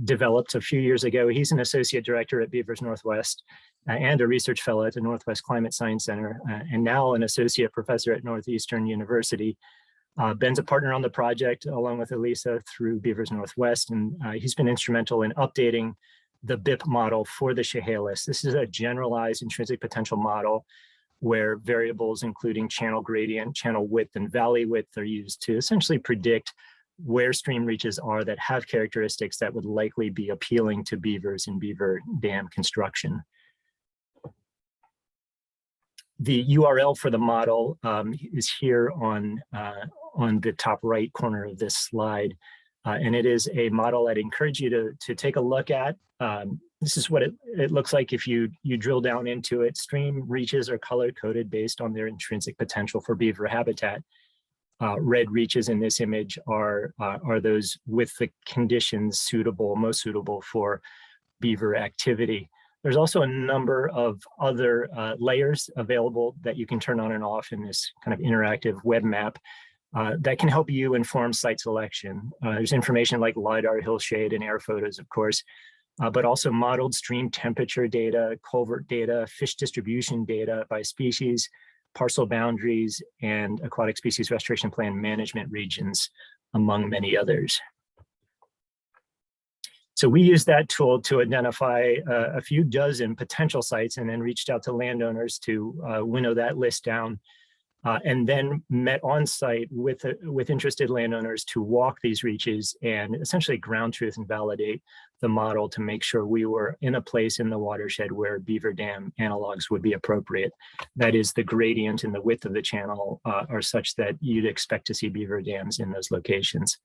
developed a few years ago. He's an associate director at Beavers Northwest and a research fellow at the Northwest Climate Science Center, and now an associate professor at Northeastern University. Ben's a partner on the project along with Elyssa through Beavers Northwest, and he's been instrumental in updating the BIP model for the Chehalis. This is a generalized intrinsic potential model where variables including channel gradient, channel width, and valley width are used to essentially predict where stream reaches are that have characteristics that would likely be appealing to beavers in beaver dam construction. The URL for the model is here on the top right corner of this slide. And it is a model I'd encourage you to take a look at. This is what it looks like if you drill down into it. Stream reaches are color coded based on their intrinsic potential for beaver habitat. Red reaches in this image are those with the conditions most suitable for beaver activity. There's also a number of other layers available that you can turn on and off in this kind of interactive web map that can help you inform site selection. There's information like LiDAR, hillshade, and air photos, of course, but also modeled stream temperature data, culvert data, fish distribution data by species, parcel boundaries, and aquatic species restoration plan management regions, among many others. So we used that tool to identify a few dozen potential sites and then reached out to landowners to winnow that list down, and then met on site with interested landowners to walk these reaches and essentially ground truth and validate the model to make sure we were in a place in the watershed where beaver dam analogs would be appropriate. That is, the gradient and the width of the channel are such that you'd expect to see beaver dams in those locations.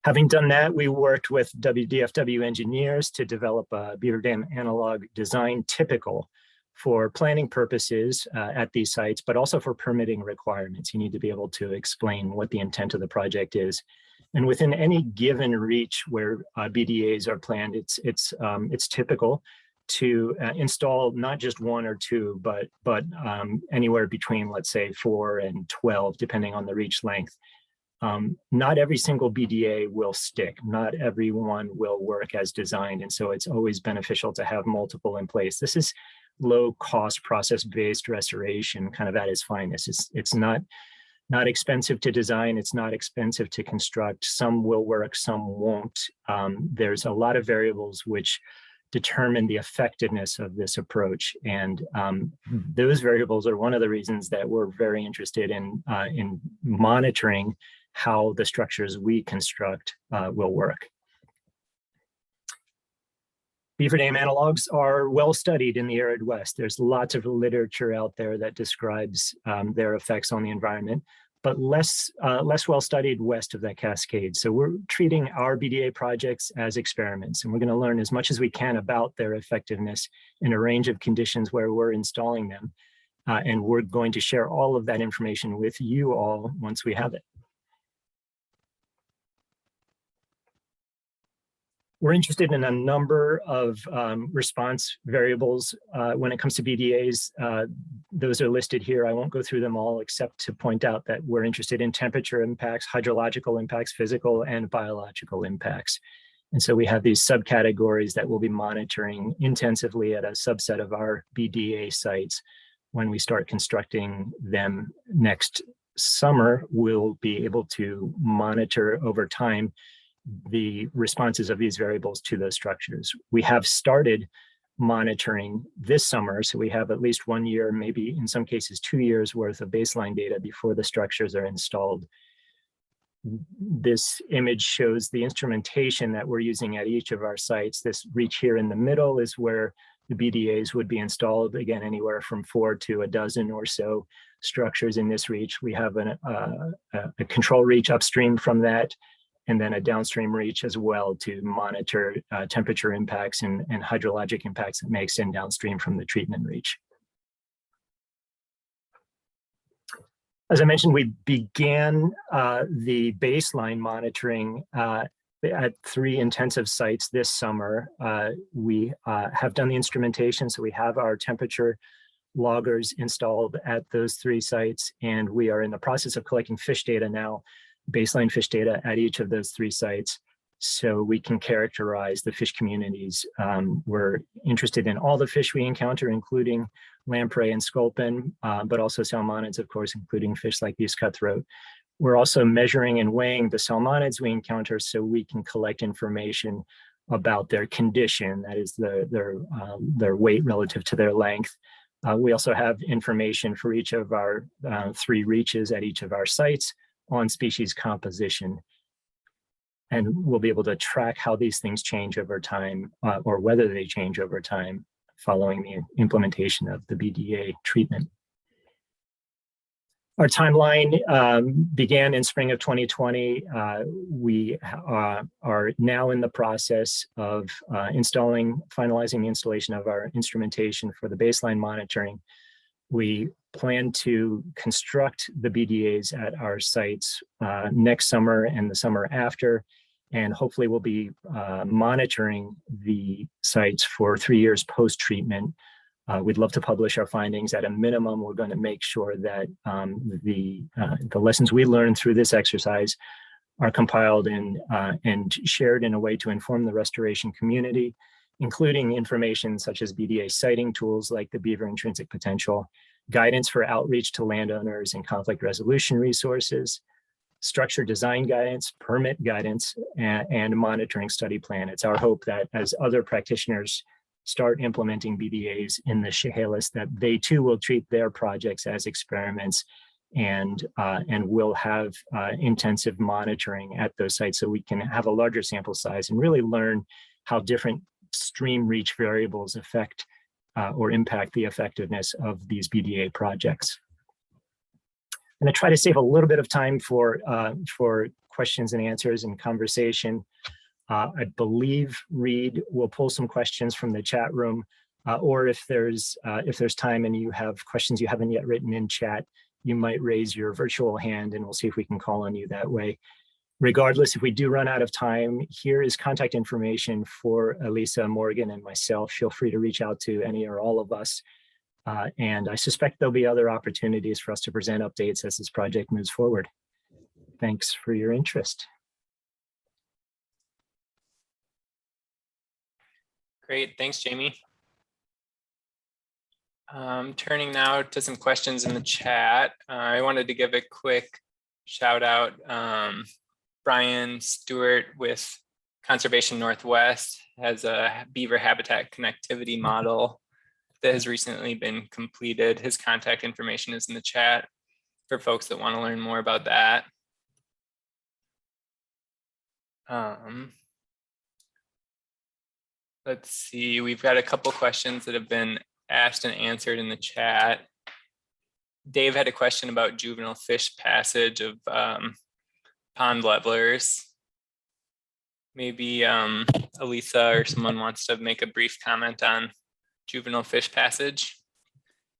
Having done that, we worked with WDFW engineers to develop a beaver dam analog design typical for planning purposes at these sites, but also for permitting requirements. You need to be able to explain what the intent of the project is. And within any given reach where BDAs are planned, it's typical to install not just one or two, but anywhere between, let's say, 4 and 12, depending on the reach length. Not every single BDA will stick. Not every one will work as designed. And so it's always beneficial to have multiple in place. This is low cost process-based restoration kind of at its finest. It's not expensive to design. It's not expensive to construct. Some will work, some won't. There's a lot of variables which determine the effectiveness of this approach. And those variables are one of the reasons that we're very interested in monitoring how the structures we construct will work. Beaver dam analogs are well studied in the arid West. There's lots of literature out there that describes their effects on the environment, but less well studied west of that cascade. So we're treating our BDA projects as experiments, and we're going to learn as much as we can about their effectiveness in a range of conditions where we're installing them. And we're going to share all of that information with you all once we have it. We're interested in a number of response variables when it comes to BDAs. Those are listed here. I won't go through them all except to point out that we're interested in temperature impacts, hydrological impacts, physical and biological impacts. And so we have these subcategories that we'll be monitoring intensively at a subset of our BDA sites. When we start constructing them next summer, we'll be able to monitor over time the responses of these variables to those structures. We have started monitoring this summer, so we have at least 1 year, maybe in some cases 2 years worth of baseline data before the structures are installed. This image shows the instrumentation that we're using at each of our sites. This reach here in the middle is where the BDAs would be installed, again, anywhere from 4 to a dozen or so structures in this reach. We have a control reach upstream from that, and then a downstream reach as well to monitor temperature impacts and hydrologic impacts that may extend downstream from the treatment reach. As I mentioned, we began the baseline monitoring at 3 intensive sites this summer. We have done the instrumentation, so we have our temperature loggers installed at those 3 sites, and we are in the process of collecting fish data now, baseline fish data at each of those 3 sites, so we can characterize the fish communities. We're interested in all the fish we encounter, including lamprey and sculpin, but also salmonids, of course, including fish like East Cutthroat. We're also measuring and weighing the salmonids we encounter so we can collect information about their condition, that is their weight relative to their length. We also have information for each of our 3 reaches at each of our sites on species composition. And we'll be able to track how these things change over time, or whether they change over time following the implementation of the BDA treatment. Our timeline began in spring of 2020. We are now in the process of finalizing the installation of our instrumentation for the baseline monitoring. We plan to construct the BDAs at our sites next summer and the summer after, and hopefully we'll be monitoring the sites for 3 years post-treatment. We'd love to publish our findings. At a minimum, we're going to make sure that the lessons we learned through this exercise are compiled and shared in a way to inform the restoration community, including information such as BDA siting tools like the Beaver Intrinsic Potential, guidance for outreach to landowners and conflict resolution resources, structure design guidance, permit guidance, and monitoring study plan. It's our hope that as other practitioners start implementing BDAs in the Chehalis, that they too will treat their projects as experiments and will have intensive monitoring at those sites so we can have a larger sample size and really learn how different stream reach variables affect or impact the effectiveness of these BDA projects. I'm going to try to save a little bit of time for questions and answers and conversation. I believe Reed will pull some questions from the chat room, or if there's time and you have questions you haven't yet written in chat, you might raise your virtual hand and we'll see if we can call on you that way. Regardless, if we do run out of time, here is contact information for Elyssa, Morgan, and myself. Feel free to reach out to any or all of us. And I suspect there'll be other opportunities for us to present updates as this project moves forward. Thanks for your interest. Great, thanks, Jamie. Turning now to some questions in the chat. I wanted to give a quick shout out. Brian Stewart with Conservation Northwest has a beaver habitat connectivity model that has recently been completed. His contact information is in the chat for folks that want to learn more about that. Let's see, we've got a couple questions that have been asked and answered in the chat. Dave had a question about juvenile fish passage of pond levelers. Maybe Elyssa or someone wants to make a brief comment on juvenile fish passage.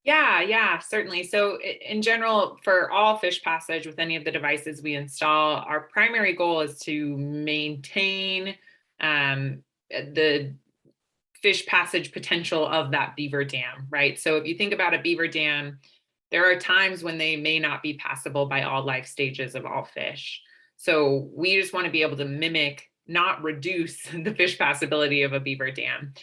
Yeah, certainly. So in general, for all fish passage with any of the devices we install, our primary goal is to maintain the fish passage potential of that beaver dam, right? So if you think about a beaver dam, there are times when they may not be passable by all life stages of all fish. So we just want to be able to mimic, not reduce the fish passability of a beaver dam.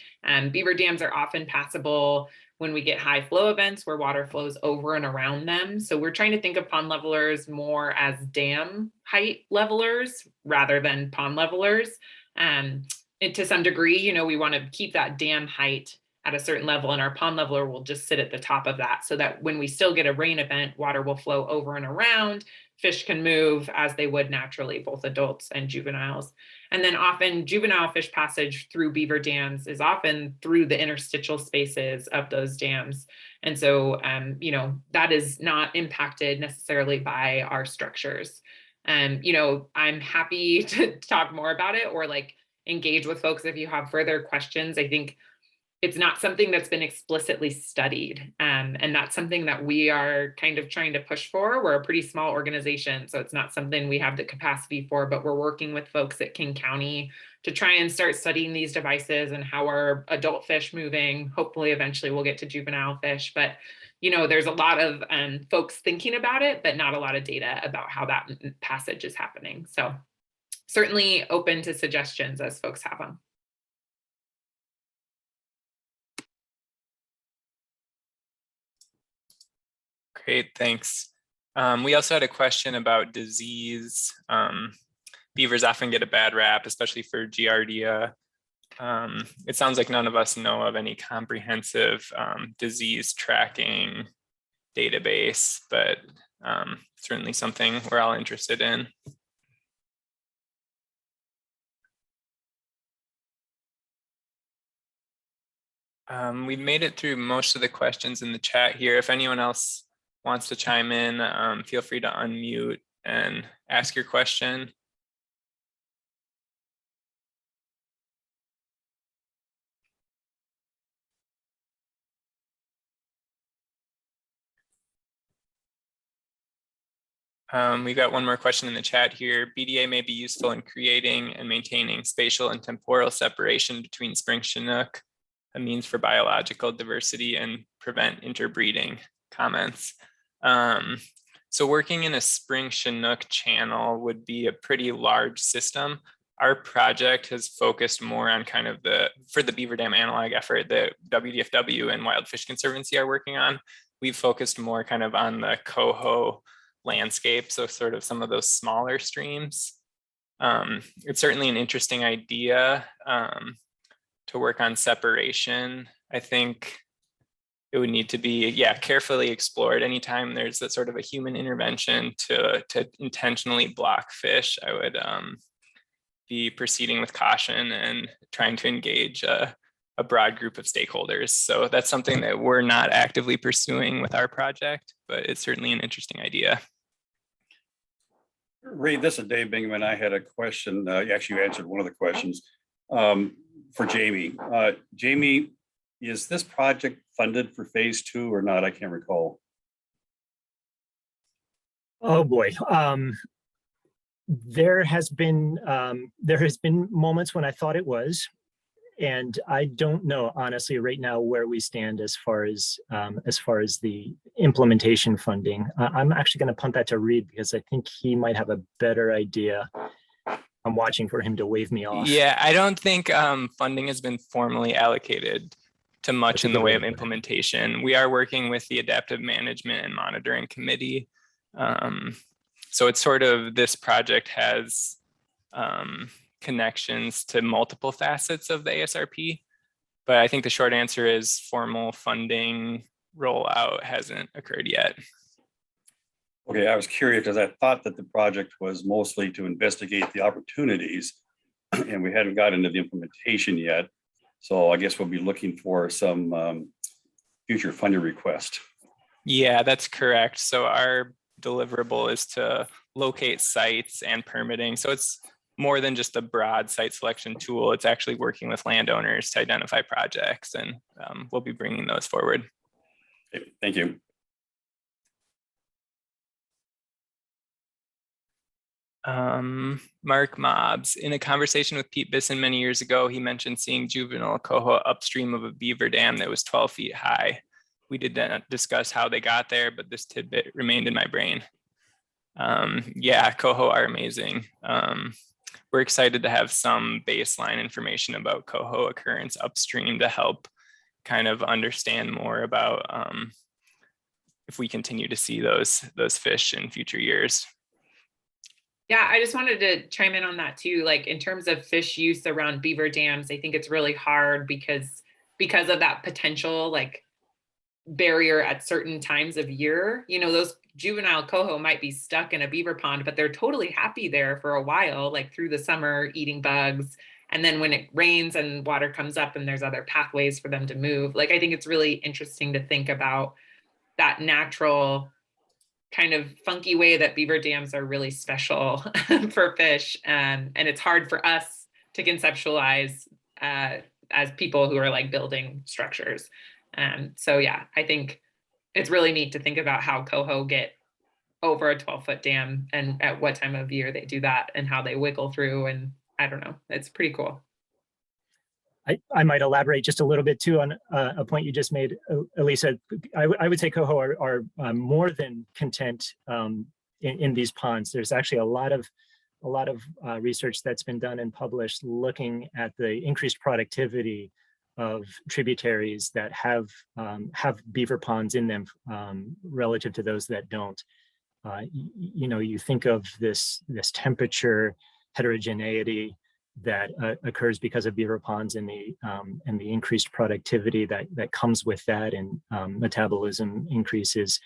Beaver dams are often passable when we get high flow events where water flows over and around them. So we're trying to think of pond levelers more as dam height levelers rather than pond levelers. And to some degree, you know, we want to keep that dam height at a certain level, and our pond leveler will just sit at the top of that so that when we still get a rain event, water will flow over and around, fish can move as they would naturally, both adults and juveniles. And then often juvenile fish passage through beaver dams is often through the interstitial spaces of those dams. And so, you know, that is not impacted necessarily by our structures. You know, I'm happy to talk more about it or like engage with folks if you have further questions. I think it's not something that's been explicitly studied. And that's something that we are kind of trying to push for. We're a pretty small organization, so it's not something we have the capacity for, but we're working with folks at King County to try and start studying these devices and how are adult fish moving. Hopefully, eventually we'll get to juvenile fish, but there's a lot of folks thinking about it, but not a lot of data about how that passage is happening. So certainly open to suggestions as folks have them. Great, thanks. We also had a question about disease. Beavers often get a bad rap, especially for Giardia. It sounds like none of us know of any comprehensive disease tracking database, but certainly something we're all interested in. We've made it through most of the questions in the chat here. If anyone else wants to chime in, feel free to unmute and ask your question. We've got one more question in the chat here. BDA may be useful in creating and maintaining spatial and temporal separation between spring Chinook, a means for biological diversity and prevent interbreeding. Comments. So working in a spring Chinook channel would be a pretty large system. Our project has focused more on kind of for the beaver dam analog effort that WDFW and Wild Fish Conservancy are working on. We've focused more kind of on the coho landscape, so sort of some of those smaller streams. It's certainly an interesting idea to work on separation. I think it would need to be, carefully explored. Anytime there's that sort of a human intervention to intentionally block fish, I would be proceeding with caution and trying to engage a broad group of stakeholders. So that's something that we're not actively pursuing with our project, but it's certainly an interesting idea. Ray, this is Dave Bingaman. I had a question. Actually, you answered one of the questions for Jamie. Jamie, is this project funded for phase 2 or not? I can't recall. Oh boy. There has been moments when I thought it was, and I don't know honestly right now where we stand as far as the implementation funding. I'm actually going to punt that to Reed because I think he might have a better idea. I'm watching for him to wave me off. Yeah, I don't think funding has been formally allocated to much in the way of implementation. We are working with the Adaptive Management and Monitoring Committee. So it's sort of, this project has connections to multiple facets of the ASRP, but I think the short answer is formal funding rollout hasn't occurred yet. Okay, I was curious because I thought that the project was mostly to investigate the opportunities and we hadn't got into the implementation yet. So I guess we'll be looking for some future funding request. Yeah, that's correct. So our deliverable is to locate sites and permitting. So it's more than just a broad site selection tool. It's actually working with landowners to identify projects, and we'll be bringing those forward. Okay, thank you. Mark Mobbs, in a conversation with Pete Bisson many years ago, he mentioned seeing juvenile coho upstream of a beaver dam that was 12 feet high. We did not discuss how they got there, but this tidbit remained in my brain. Yeah, coho are amazing. We're excited to have some baseline information about coho occurrence upstream to help kind of understand more about if we continue to see those fish in future years. Yeah, I just wanted to chime in on that too. Like in terms of fish use around beaver dams, I think it's really hard because of that potential like barrier at certain times of year. You know, those juvenile coho might be stuck in a beaver pond, but they're totally happy there for a while, like through the summer, eating bugs. And then when it rains and water comes up and there's other pathways for them to move, like I think it's really interesting to think about that natural kind of funky way that beaver dams are really special for fish. And it's hard for us to conceptualize as people who are like building structures. So yeah, I think it's really neat to think about how coho get over a 12-foot dam and at what time of year they do that and how they wiggle through. And I don't know, it's pretty cool. I might elaborate just a little bit too on a point you just made, Elyssa. I would say coho are more than content in these ponds. There's actually a lot of research that's been done and published looking at the increased productivity of tributaries that have beaver ponds in them relative to those that don't. You know, you think of this temperature heterogeneity that occurs because of beaver ponds and the increased productivity that comes with that, and metabolism increases.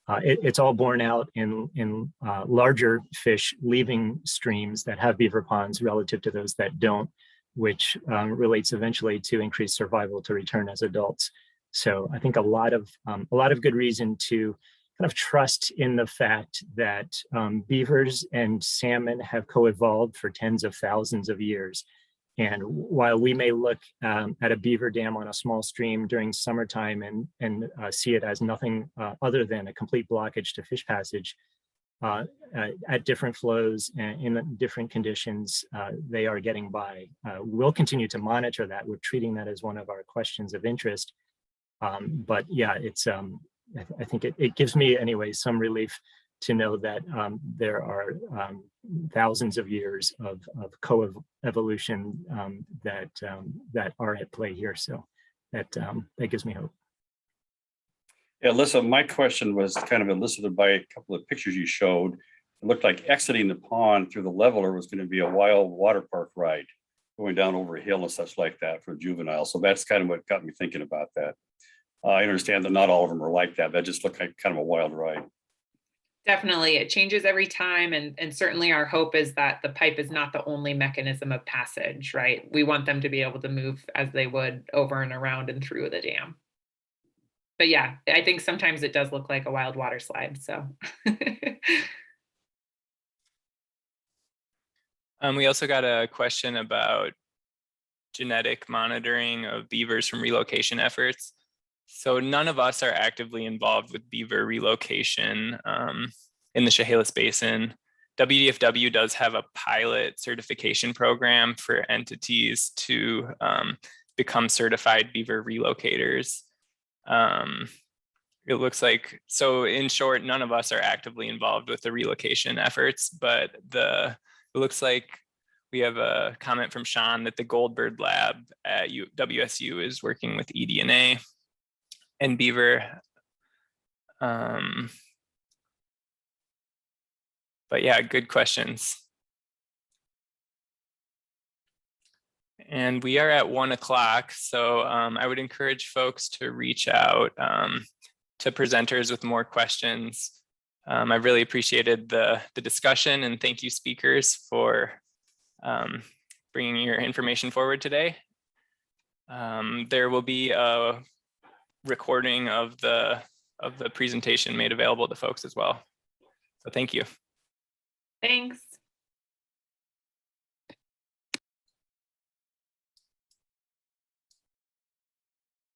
It's all borne out in larger fish leaving streams that have beaver ponds relative to those that don't, which relates eventually to increased survival to return as adults. So I think a lot of good reason to kind of trust in the fact that beavers and salmon have co-evolved for tens of thousands of years. And while we may look at a beaver dam on a small stream during summertime and see it as nothing other than a complete blockage to fish passage, at different flows and in different conditions, they are getting by. We'll continue to monitor that. We're treating that as one of our questions of interest. But yeah, it's I think it gives me anyway some relief to know that there are thousands of years of co-evolution that are at play here. So that gives me hope. Yeah, Elyssa, my question was kind of elicited by a couple of pictures you showed. It looked like exiting the pond through the leveler was going to be a wild water park ride, going down over a hill and such like that for juveniles. So that's kind of what got me thinking about that. I understand that not all of them are like that. That just looked like kind of a wild ride. Definitely, it changes every time, and certainly our hope is that the pipe is not the only mechanism of passage, right? We want them to be able to move as they would over and around and through the dam. But yeah, I think sometimes it does look like a wild water slide, so. We also got a question about genetic monitoring of beavers from relocation efforts. So none of us are actively involved with beaver relocation in the Chehalis Basin. WDFW does have a pilot certification program for entities to become certified beaver relocators. It looks like, so in short, none of us are actively involved with the relocation efforts, but it looks like we have a comment from Sean that the Goldbird Lab at WSU is working with eDNA and beaver. But yeah, good questions. And we are at 1 o'clock, so I would encourage folks to reach out to presenters with more questions. I really appreciated the discussion, and thank you, speakers, for bringing your information forward today. There will be a recording of the presentation made available to folks as well. So thank you.